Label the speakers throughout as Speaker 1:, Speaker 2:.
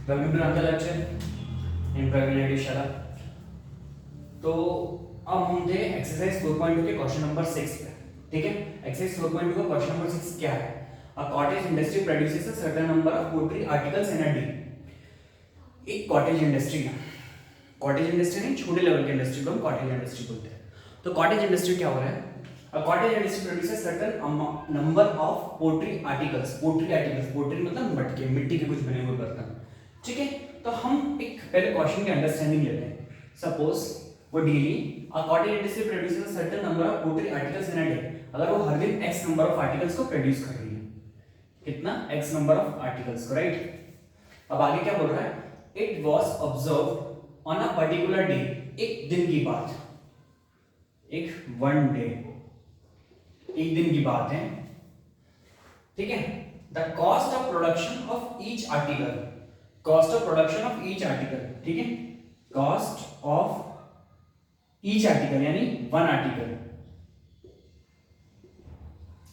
Speaker 1: Welcome to another lecture in probability शाला। तो अब हम थे एक्सरसाइज 4.2 के क्वेश्चन नंबर 6 पे। ठीक है, एक्सरसाइज 4.2 का क्वेश्चन नंबर 6 क्या है? A cottage industry produces a certain number of poultry articles in a day. एक कॉटेज इंडस्ट्री है, कॉटेज इंडस्ट्री नहीं, छोटे लेवल की इंडस्ट्री को हम कॉटेज इंडस्ट्री बोलते हैं। तो कॉटेज इंडस्ट्री क्या हो रहा है? A cottage industry produces certain number of poultry articles. Poultry मतलब मटके, मिट्टी के कुछ बने हुए बर्तन। ठीक है, तो हम एक पहले क्वेश्चन की अंडरस्टैंडिंग लेते हैं। सपोज वो daily a cottage industry produces a certain number of poultry articles in a day. अगर वो हर दिन x नंबर ऑफ आर्टिकल्स को प्रोड्यूस कर रही है, कितना x नंबर ऑफ आर्टिकल्स को, राइट? अब आगे क्या बोल रहा है? It was observed on a particular day, एक दिन की बात, एक वन डे, एक दिन की बात है। ठीक है, the cost of production of each article, cost of production of each article, ठीक है, कॉस्ट ऑफ ईच आर्टिकल यानी one article,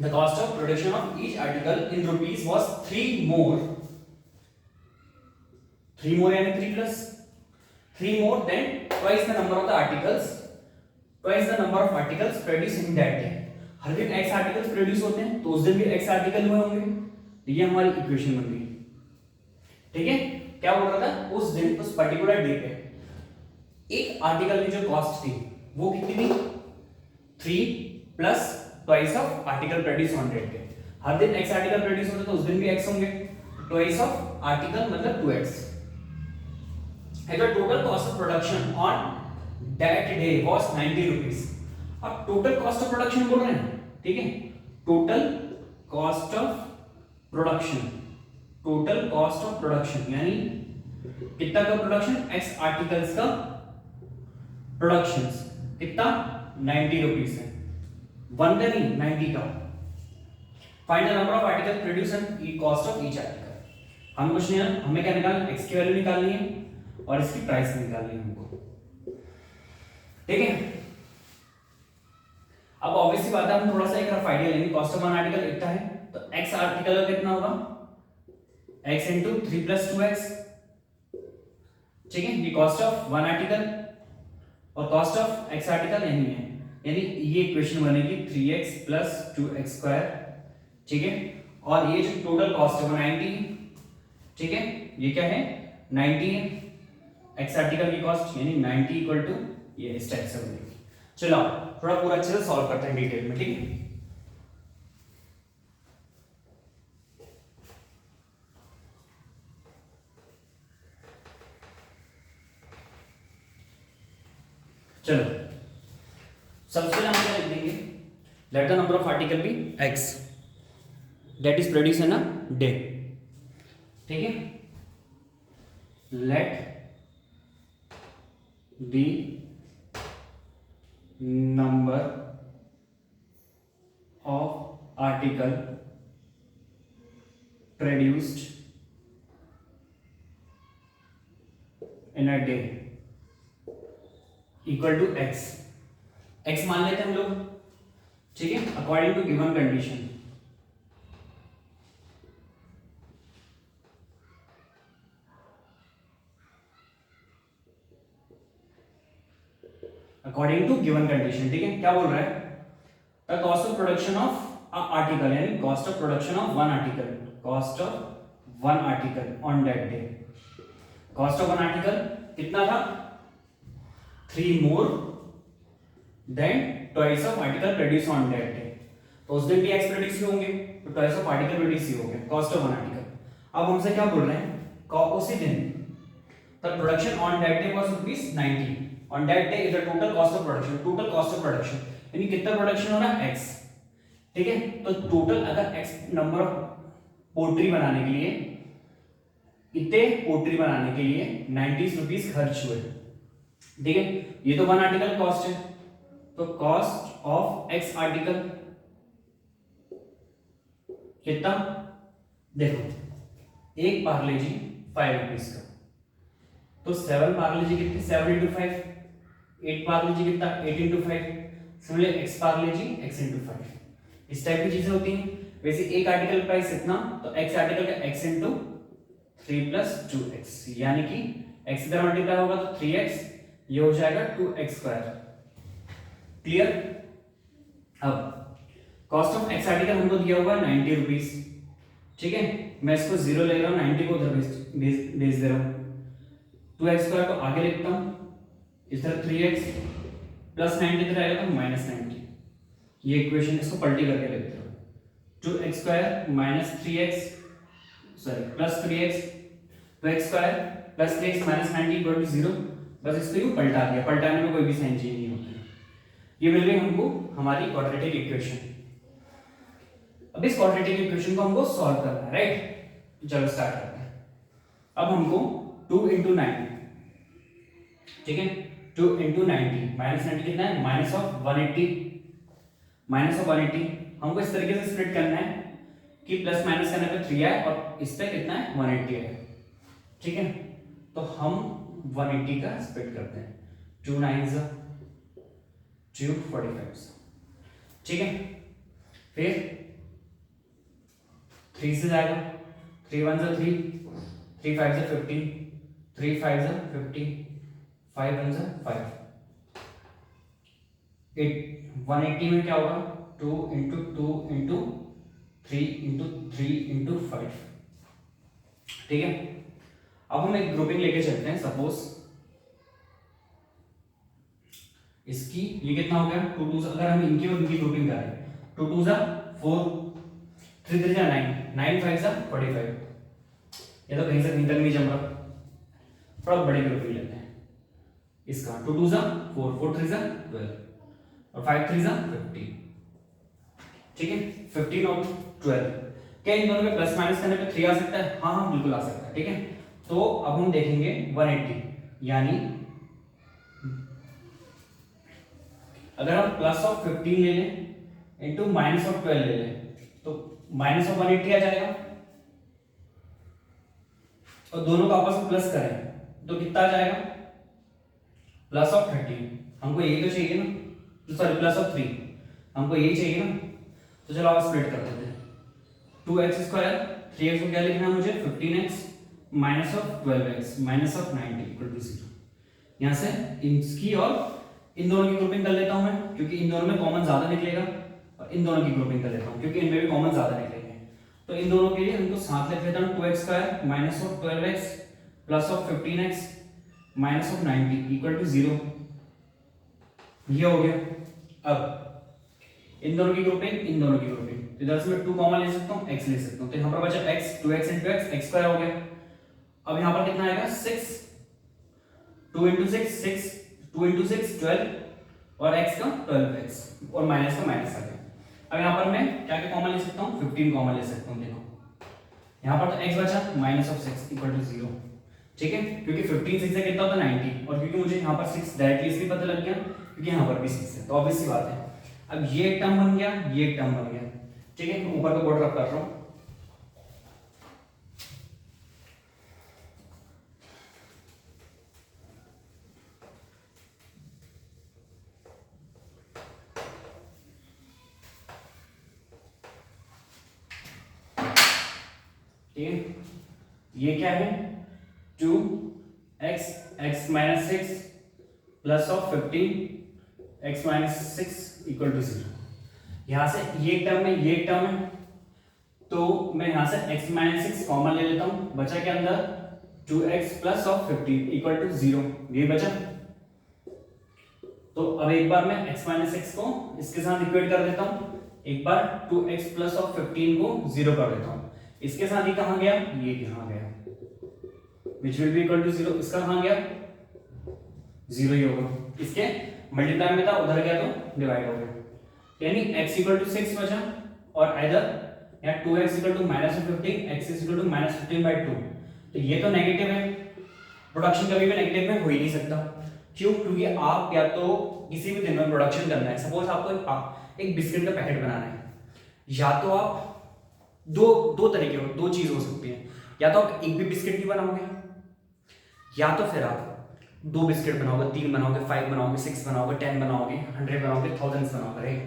Speaker 1: the cost of production of each article in rupees was 3 more यानी 3 plus 3 more than twice the number of the articles, twice the number of articles produce in that day. हर दिन x articles produce होते हैं तो उस दिन भी x article हुए होंगे। ये हमारी इक्वेशन बन गई। ठीक है, क्या बोल रहा था? उस दिन, उस पर्टिकुलर डे पे एक आर्टिकल की जो कॉस्ट थी वो कितनी थी? 3 plus twice of article produce on that day. हर दिन x आर्टिकल प्रोड्यूस होते तो उस दिन भी x होंगे, ट्वाइस ऑफ आर्टिकल मतलब 2x। है तो total cost of production on that day was 90 rupees. अब टोटल कॉस्ट ऑफ प्रोडक्शन बोल रहे हैं, ठीक है, total cost of production, total cost of production यानी कितना का प्रोडक्शन? x आर्टिकल्स का प्रोडक्शन कितना? 90 रुपीस है, वन का नहीं 90 का। Find the number of article produce and cost of each article. हम कुछ नहीं है, हमें क्या निकालना? x की वैल्यू निकालनी है और इसकी प्राइस निकालनी है हमको। ठीक है, अब ऑब्वियसली बात है, हम थोड़ा सा एक रफ आइडिया लेंगे। कॉस्ट ऑफ वन आर्टिकल इतना है तो x आर्टिकल का कितना होगा? x into 3 plus 2x। ठीक है, ये कॉस्ट ऑफ वन आर्टिकल और कॉस्ट ऑफ x आर्टिकल यही है, यानी ये इक्वेशन बनेगी 3x प्लस 2x स्क्वायर। ठीक है, और ये जो टोटल कॉस्ट है वो 90। ठीक है, ये क्या है? 90 है x आर्टिकल की कॉस्ट, यानी 90 इक्वल टू ये इस टाइप से बनेगी। चलो थोड़ा पूरा अच्छे से सॉल्व करते हैं डिटेल में। ठीक है, चलो सबसे पहले हम क्या लिख देंगे? Let the number of article be x that is produce in a day. ठीक है, let the number of article produced in a day equal to x मान लेते हैं हम लोग। ठीक है, according to given condition. According to given condition, ठीक है, क्या बोल रहा है? The cost of production of article यानी cost of production of one article, cost of one article on that day. Cost of one article कितना था? 3 more than twice of article produce on that day. तो उस दिन भी x produce ही होंगे तो twice of article produce ही होंगे, cost of one article. अब हमसे क्या बोल रहे हैं? उसी दिन the production on that day was rupees 90। On that day is the total cost of production, total cost of production यानी कितना प्रोडक्शन हो रहा है? x। ठीक है, तो टोटल अगर x नंबर ऑफ पोल्ट्री बनाने के लिए, इतने पोल्ट्री बनाने के लिए 90 रुपीस खर्च हुए। ठीक है, ये तो वन आर्टिकल कॉस्ट है, तो कॉस्ट ऑफ x आर्टिकल कितना? देखो, एक पार्ले जी 5 रुपीस का, तो 7 पार्ले जी कितने? 7 इंटू 5। 8 पार्ले जी कितना? 8 इंटू 5। सिमिलरली x पार्ले जी x इंटू 5। इस टाइप की चीजें होती हैं। वैसे एक आर्टिकल प्राइस इतना, तो x आर्टिकल का x इंटू 3 प्लस 2x, यानी कि x इधर मल्टीप्लाई होगा तो 3x, ये हो जाएगा 2x स्क्वायर। क्लियर? अब कॉस्ट ऑफ एक्स आर्टिकल हमको दिया हुआ है 90 रुपीज, ठीक है, मैं इसको 0 ले रहा हूँ, 90 को उधर भेज दे रहा हूँ। 2x स्क्वायर को आगे लिखता हूँ, इधर 3x प्लस 90 इधर आएगा तो माइनस 90, ये इक्वेशन इसको पलटी करके लिख दे रहा हूँ। 2x square minus 3x sorry plus 3x, 2x square plus 3x minus 90 equal to 0। बस इसको यूं पलटा दिया, पलटाने में कोई भी साइन चेंज नहीं होता है। ये मिल गई हमको हमारी क्वाड्रेटिक इक्वेशन। अब इस क्वाड्रेटिक इक्वेशन को हमको सॉल्व करना है, राइट? चलो स्टार्ट करते हैं। अब हमको 2 into 9, ठीक है, 2 into 90 माइनस 90 कितना है? माइनस ऑफ 180, माइनस ऑफ 180 हमको इस तरीके से स्प्लिट करना है कि प्लस माइनस करने पे 3 आए और इस पे कितना है? 180 है, ठीक है। तो हम 180 का स्प्लिट करते हैं, 2 9s 2 45, ठीक है। फिर 3 से जाएगा, 3 1 3, 3 5 15, 3 5 50, 5 1 5, 180 में क्या होगा? 2 into 2 into 3 into 3 into 5, ठीक है। अब हम एक ग्रुपिंग लेके चलते हैं, सपोज इसकी ये कितना हो गया? 2 2 अगर हम इनकी और इनकी ग्रुपिंग करें, 2 2 4, 3 3 9, 9 5 45, ये तो कहीं से कहीं तक नहीं जम रहा, थोड़ा बड़ी ग्रुपिंग लेते हैं इसका। 2 2 4, 4 3 12 और 5 3 50, ठीक है। 15 और 12, क्या इन दोनों में प्लस माइनस करने पे 3 आ सकता है? हाँ हाँ बिल्कुल आ सकता है, ठीक है। तो अब हम देखेंगे 180, यानी अगर हम प्लस ऑफ 15 ले लें इंटू माइनस ऑफ 12 ले लें तो माइनस ऑफ 180 आ जाएगा, और दोनों को आपस में प्लस करें तो कितना आ जाएगा? Plus of 13। हमको यही तो चाहिए ना, सॉरी प्लस ऑफ 3, हमको यही चाहिए ना। तो चलो आप स्प्लिट कर देते हैं, 2x स्क्वायर, 3x को क्या लिखना है मुझे? 15x minus of 12x minus of 90 equal to 0। यहाँ से इसकी और इन दोनों की ग्रुपिंग कर लेता हूं मैं, क्योंकि इन दोनों में कॉमन ज्यादा निकलेगा, और इन दोनों की ग्रुपिंग कर लेता हूं क्योंकि इनमें भी कॉमन ज्यादा निकलेंगे। तो इन दोनों के लिए हमको साथ लिख लेता हूं, 2x square minus of 12x plus of 15x minus of 90 equal to 0, ये हो गया। अब इन दोनों की ग्रुपिंग, इन दोनों की ग्रुपिंग, तो इधर से मैं 2 कॉमन ले सकता हूं, x ले सकता हूं, तो यहां पर बचा x, 2x into x, x square हो गया। अब यहां पर कितना आएगा? 6, 2 into 6 6, 2 into 6 12 और x का 12x और माइनस का माइनस आ गया। अब यहां पर मैं क्या क्या कॉमन ले सकता हूं? 15 कॉमन ले सकता हूं। देखो यहां पर तो x बचा माइनस ऑफ 6 इक्वल टू 0, ठीक है, क्योंकि 15 6 से कितना होता है? 90, और क्योंकि मुझे यहां पर 6 डायरेक्टली इसलिए पता लग गया क्योंकि यहां पर भी 6 है, तो ऑब्वियस सी बात है। अब ये एक टर्म बन गया, ये एक टर्म बन गया, ठीक है। मैं ऊपर का बॉर्डर रब कर रहा हूं, ठीक है। ये क्या है? 2x x minus 6 plus of 15 x minus 6 equal to 0। यहां से ये एक टर्म है, ये एक टर्म है, तो मैं यहां से x माइनस 6 कॉमन ले लेता हूं, बचा क्या अंदर? 2x plus of 15 equal to 0, ये बचा। तो अब एक बार मैं x माइनस 6 को इसके साथ इक्वेट कर देता हूं, एक बार 2x प्लस ऑफ 15 को 0 कर देता हूं, इसके साथ ही कहां गया? ये कहां गया? which will be equal to 0, इसका कहां गया? 0 ही होगा, इसके मल्टीप्लाई में था, उधर गया तो डिवाइड हो गया, यानी x इक्वल टू 6 बचा, और इधर या 2x equal to minus 15, x equal to minus 15/2। तो ये तो नेगेटिव है, प्रोडक्शन कभी भी नेगेटिव में हो ही नहीं सकता। क्यों? क्योंकि आप या तो किसी भी दिन में प्रोडक्शन करना है, सपोज आपको एक बिस्किट का पैकेट बनाना है, या तो आप दो तरीके हो, दो चीज हो सकती है, या तो आप एक भी बिस्किट नहीं बनाओगे, या तो फिर आप 2 बिस्किट बनाओगे, 3 बनाओगे, 5 बनाओगे, 6 बनाओगे, 10 बनाओगे, 100 बनाओगे, थाउजेंड्स बनाओगे, राइट।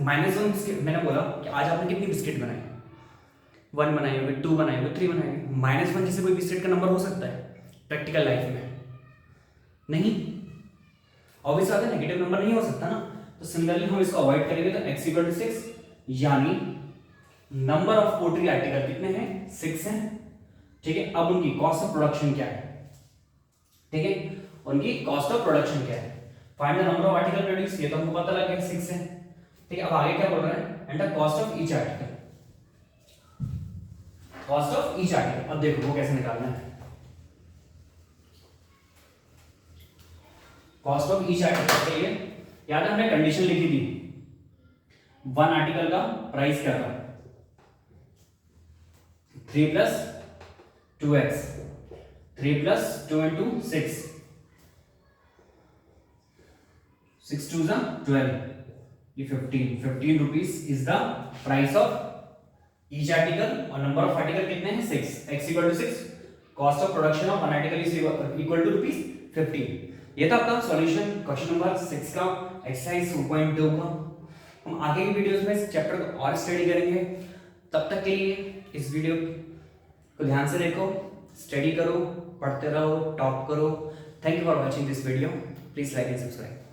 Speaker 1: -1 बिस्किट, मैंने बोला कि आज आपने कितनी बिस्किट बनाई? 1 बनाए होंगे, 2 बनाए होंगे, 3 बनाए होंगे। -1 जैसे कोई भी सेट का नंबर हो सकता है प्रैक्टिकल लाइफ में? नहीं, ऑब्वियस बात है नेगेटिव नंबर नहीं हो सकता ना। तो सिमिलरली हम इसको अवॉइड करेंगे, तो x इक्वल टू 6, यानी नंबर ऑफ पोल्ट्री आर्टिकल कितने हैं? 6 हैं। ठीक है, अब उनकी कॉस्ट ऑफ प्रोडक्शन क्या है? ठीक है, उनकी कॉस्ट ऑफ प्रोडक्शन क्या है? Find the number of article produce, ये तो हमको पता लग गया 6 है। ठीक है, अब आगे क्या बोल रहा है? And the cost of each article, cost of each article. अब देखो वो कैसे निकालना है। कॉस्ट ऑफ ईच आर्टिकल के लिए याद है हमने कंडीशन लिखी थी, 1 आर्टिकल का प्राइस क्या था? 3 + 2x, 3 + 2 × 6, 6 2 = 12, ये 15 rupees is the price of each article, और नंबर ऑफ आर्टिकल कितने हैं? 6, x = 6, cost of production of 1 article is equal to ₹15। ये था आपका सॉल्यूशन क्वेश्चन नंबर 6 का, एक्सरसाइज 4.2 का। हम आगे की वीडियोस में इस चैप्टर को और स्टडी करेंगे। तब तक के लिए इस वीडियो को ध्यान से देखो, स्टडी करो, पढ़ते रहो, टॉप करो। Thank you for watching this video. Please like and subscribe.